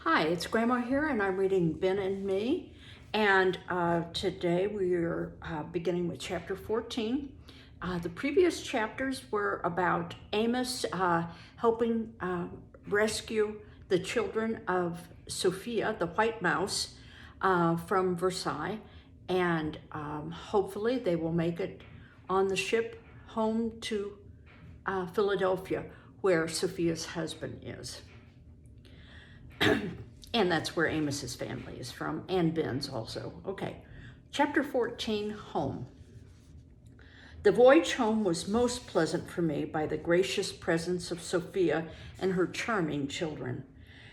Hi, it's Grandma here, and I'm reading Ben and Me. And today we are beginning with chapter 14. The previous chapters were about Amos helping rescue the children of Sophia, the white mouse, from Versailles. And hopefully they will make it on the ship home to Philadelphia, where Sophia's husband is. And that's where Amos's family is from, and Ben's also. Okay, chapter 14, Home. The voyage home was most pleasant for me by the gracious presence of Sophia and her charming children.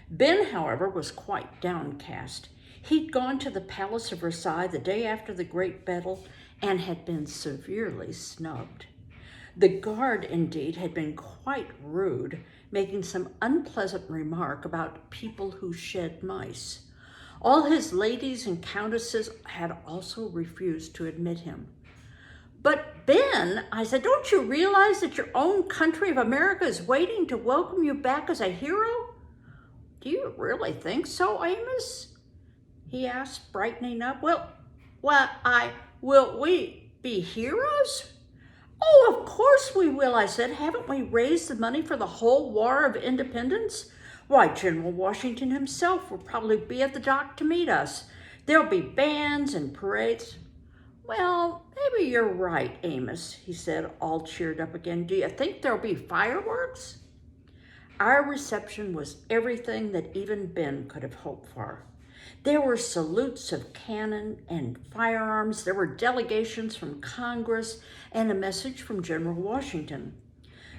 Ben, however, was quite downcast. He'd gone to the palace of Versailles the day after the great battle and had been severely snubbed. The guard, indeed, had been quite rude, making some unpleasant remark about people who shed mice. All his ladies and countesses had also refused to admit him. "But Ben," I said, "don't you realize that your own country of America is waiting to welcome you back as a hero?" "Do you really think so, Amos?" he asked, brightening up. Will we be heroes?" "Oh, of course we will," I said. "Haven't we raised the money for the whole War of Independence? Why, General Washington himself will probably be at the dock to meet us. There'll be bands and parades." "Well, maybe you're right, Amos," he said, all cheered up again. "Do you think there'll be fireworks?" Our reception was everything that even Ben could have hoped for. There were salutes of cannon and firearms. There were delegations from Congress and a message from General Washington.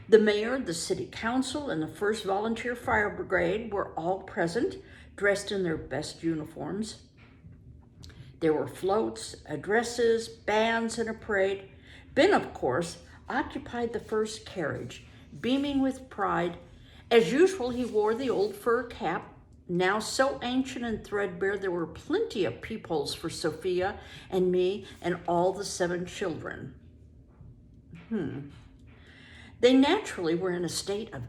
The mayor, the city council, and the 1st Volunteer Fire Brigade were all present, dressed in their best uniforms. There were floats, addresses, bands, and a parade. Ben, of course, occupied the first carriage, beaming with pride. As usual, he wore the old fur cap, now so ancient and threadbare there were plenty of peepholes for Sophia and me and all the 7 children. They naturally were in a state of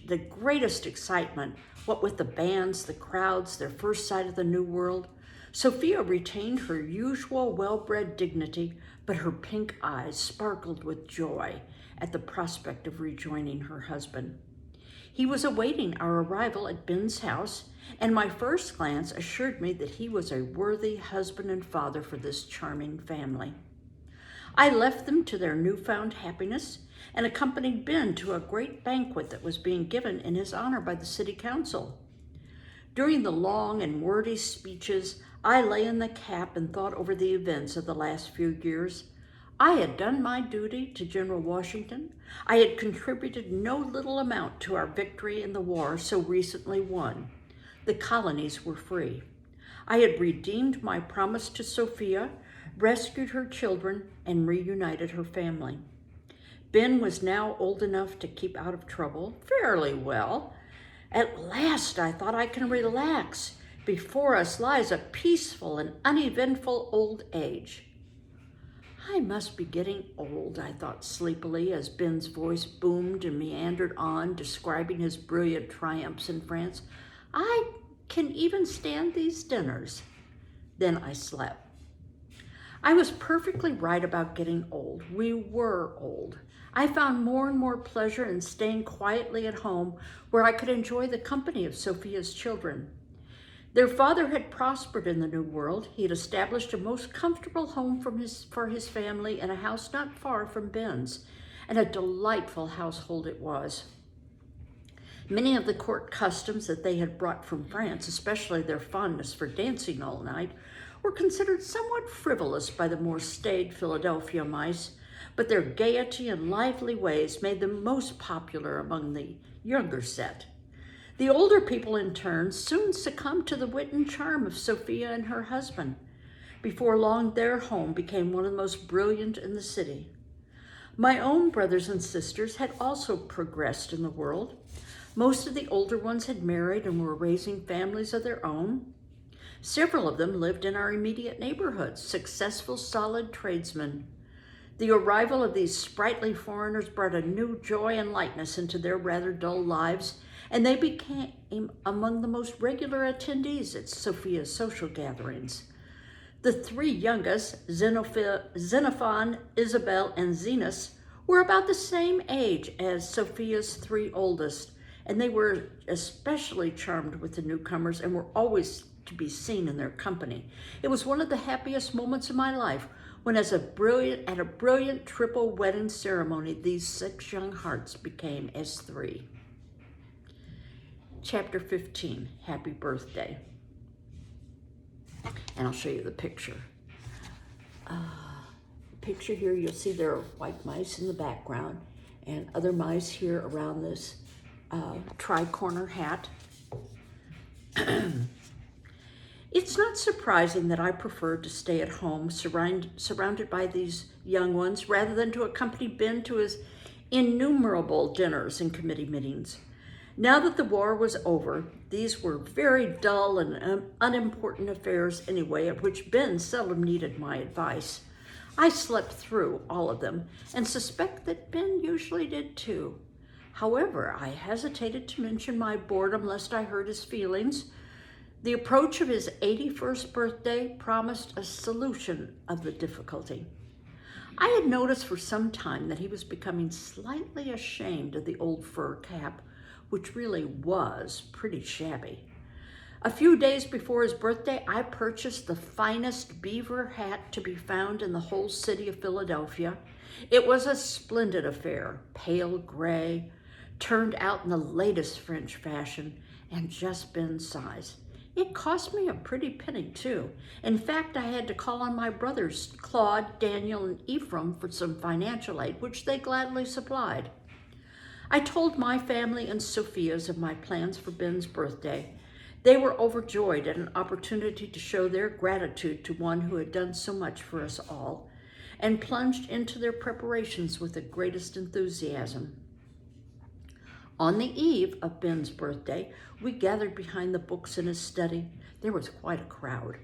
the greatest excitement, what with the bands, the crowds, their first sight of the New World. Sophia retained her usual well-bred dignity, but her pink eyes sparkled with joy at the prospect of rejoining her husband. He was awaiting our arrival at Ben's house, and my first glance assured me that he was a worthy husband and father for this charming family. I left them to their newfound happiness and accompanied Ben to a great banquet that was being given in his honor by the city council. During the long and wordy speeches, I lay in the cap and thought over the events of the last few years. I had done my duty to General Washington. I had contributed no little amount to our victory in the war so recently won. The colonies were free. I had redeemed my promise to Sophia, rescued her children, and reunited her family. Ben was now old enough to keep out of trouble fairly well. At last, I thought, I can relax. Before us lies a peaceful and uneventful old age. I must be getting old, I thought sleepily as Ben's voice boomed and meandered on, describing his brilliant triumphs in France. I can even stand these dinners. Then I slept. I was perfectly right about getting old. We were old. I found more and more pleasure in staying quietly at home where I could enjoy the company of Sophia's children. Their father had prospered in the New World. He had established a most comfortable home for his family in a house not far from Ben's, and a delightful household it was. Many of the court customs that they had brought from France, especially their fondness for dancing all night, were considered somewhat frivolous by the more staid Philadelphia mice, but their gaiety and lively ways made them most popular among the younger set. The older people, in turn, soon succumbed to the wit and charm of Sophia and her husband. Before long, their home became one of the most brilliant in the city. My own brothers and sisters had also progressed in the world. Most of the older ones had married and were raising families of their own. Several of them lived in our immediate neighborhood, successful, solid tradesmen. The arrival of these sprightly foreigners brought a new joy and lightness into their rather dull lives, and they became among the most regular attendees at Sophia's social gatherings. The three youngest, Xenophon, Isabel, and Zenas, were about the same age as Sophia's three oldest, and they were especially charmed with the newcomers and were always to be seen in their company. It was one of the happiest moments of my life when, at a brilliant triple wedding ceremony, these 6 young hearts became as 3. Chapter 15, Happy Birthday. And I'll show you the picture. Picture here, you'll see there are white mice in the background and other mice here around this tri-corner hat. It's not surprising that I preferred to stay at home surrounded by these young ones rather than to accompany Ben to his innumerable dinners and committee meetings. Now that the war was over, these were very dull and unimportant affairs anyway, at which Ben seldom needed my advice. I slept through all of them and suspect that Ben usually did too. However, I hesitated to mention my boredom lest I hurt his feelings. The approach of his 81st birthday promised a solution of the difficulty. I had noticed for some time that he was becoming slightly ashamed of the old fur cap, which really was pretty shabby. A few days before his birthday, I purchased the finest beaver hat to be found in the whole city of Philadelphia. It was a splendid affair, pale gray, turned out in the latest French fashion, and just Ben's size. It cost me a pretty penny too. In fact, I had to call on my brothers, Claude, Daniel, and Ephraim for some financial aid, which they gladly supplied. I told my family and Sophia's of my plans for Ben's birthday. They were overjoyed at an opportunity to show their gratitude to one who had done so much for us all, and plunged into their preparations with the greatest enthusiasm. On the eve of Ben's birthday, we gathered behind the books in his study. There was quite a crowd.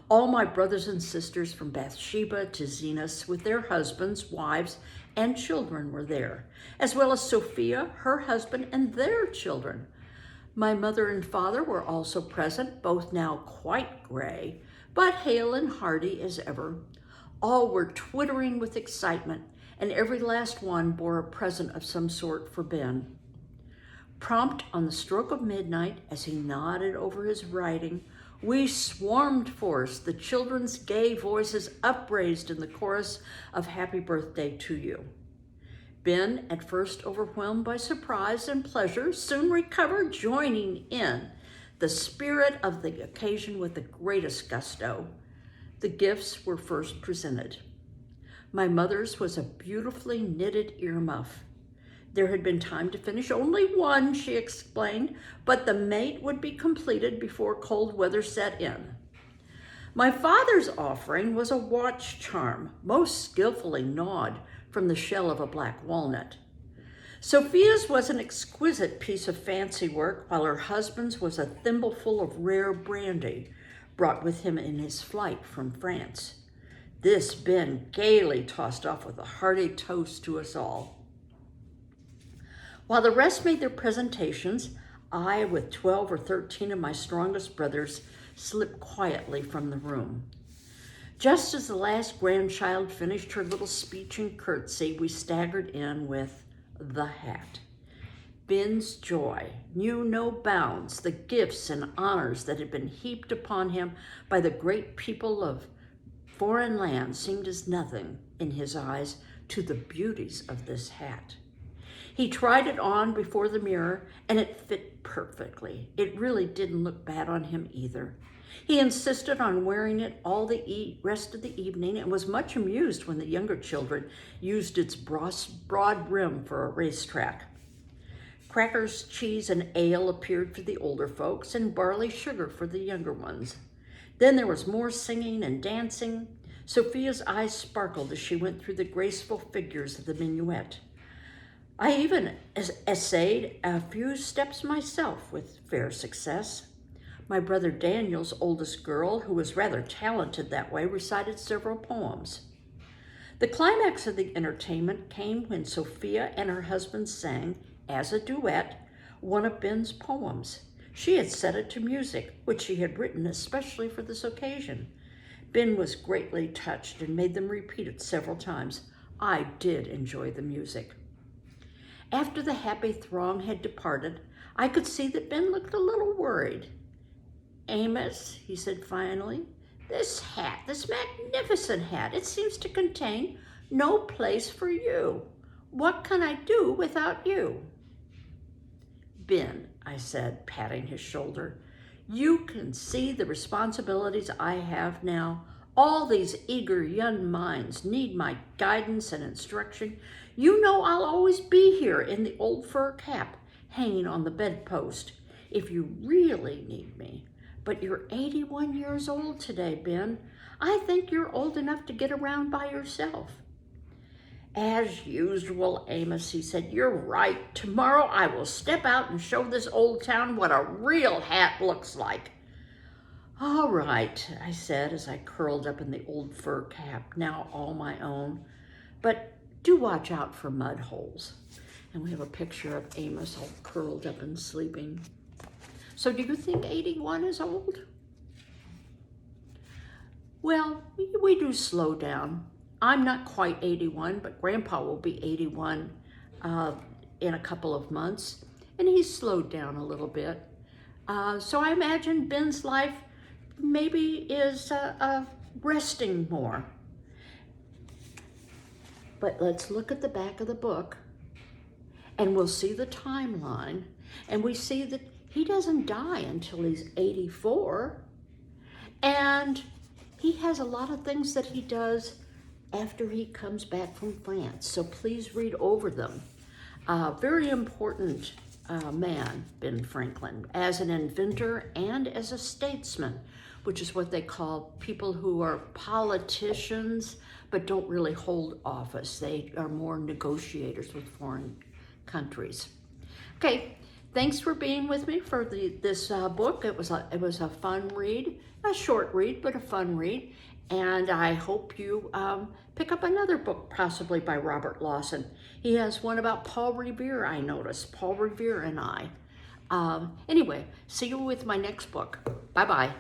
All my brothers and sisters from Bathsheba to Zenas, with their husbands, wives, and children were there, as well as Sophia, her husband, and their children. My mother and father were also present, both now quite gray, but hale and hearty as ever. All were twittering with excitement, and every last one bore a present of some sort for Ben. Prompt on the stroke of midnight, as he nodded over his writing, we swarmed forth, the children's gay voices upraised in the chorus of Happy Birthday to You. Ben, at first overwhelmed by surprise and pleasure, soon recovered, joining in the spirit of the occasion with the greatest gusto. The gifts were first presented. My mother's was a beautifully knitted earmuff. There had been time to finish only one, she explained, but the mate would be completed before cold weather set in. My father's offering was a watch charm, most skillfully gnawed from the shell of a black walnut. Sophia's was an exquisite piece of fancy work, while her husband's was a thimbleful of rare brandy, brought with him in his flight from France. This Ben gaily tossed off with a hearty toast to us all. While the rest made their presentations, I, with 12 or 13 of my strongest brothers, slipped quietly from the room. Just as the last grandchild finished her little speech and curtsy, we staggered in with the hat. Ben's joy knew no bounds. The gifts and honors that had been heaped upon him by the great people of foreign lands seemed as nothing in his eyes to the beauties of this hat. He tried it on before the mirror, and it fit perfectly. It really didn't look bad on him either. He insisted on wearing it all the rest of the evening and was much amused when the younger children used its broad brim for a racetrack. Crackers, cheese, and ale appeared for the older folks, and barley sugar for the younger ones. Then there was more singing and dancing. Sophia's eyes sparkled as she went through the graceful figures of the minuet. I even essayed a few steps myself with fair success. My brother Daniel's oldest girl, who was rather talented that way, recited several poems. The climax of the entertainment came when Sophia and her husband sang, as a duet, one of Ben's poems. She had set it to music, which she had written especially for this occasion. Ben was greatly touched and made them repeat it several times. I did enjoy the music. After the happy throng had departed, I could see that Ben looked a little worried. Amos, he said finally, this hat, this magnificent hat, it seems to contain no place for you. What can I do without you? Ben, I said, patting his shoulder, you can see the responsibilities I have now. All these eager young minds need my guidance and instruction. You know I'll always be here in the old fur cap, hanging on the bedpost, if you really need me. But you're 81 years old today, Ben. I think you're old enough to get around by yourself. As usual, Amos, he said, you're right. Tomorrow I will step out and show this old town what a real hat looks like. All right, I said as I curled up in the old fur cap, now all my own. But do watch out for mud holes. And we have a picture of Amos all curled up and sleeping. So do you think 81 is old? Well, we do slow down. I'm not quite 81, but Grandpa will be 81 in a couple of months, and he's slowed down a little bit. So I imagine Ben's life maybe is resting more. But let's look at the back of the book, and we'll see the timeline, and we see that he doesn't die until he's 84, and he has a lot of things that he does after he comes back from France. So please read over them. Very important man, Ben Franklin, as an inventor and as a statesman, which is what they call people who are politicians but don't really hold office. They are more negotiators with foreign countries. Okay, thanks for being with me for this book. It was a fun read, a short read, but a fun read. And I hope you pick up another book, possibly by Robert Lawson. He has one about Paul Revere, I noticed, Paul Revere and I. Anyway, see you with my next book. Bye-bye.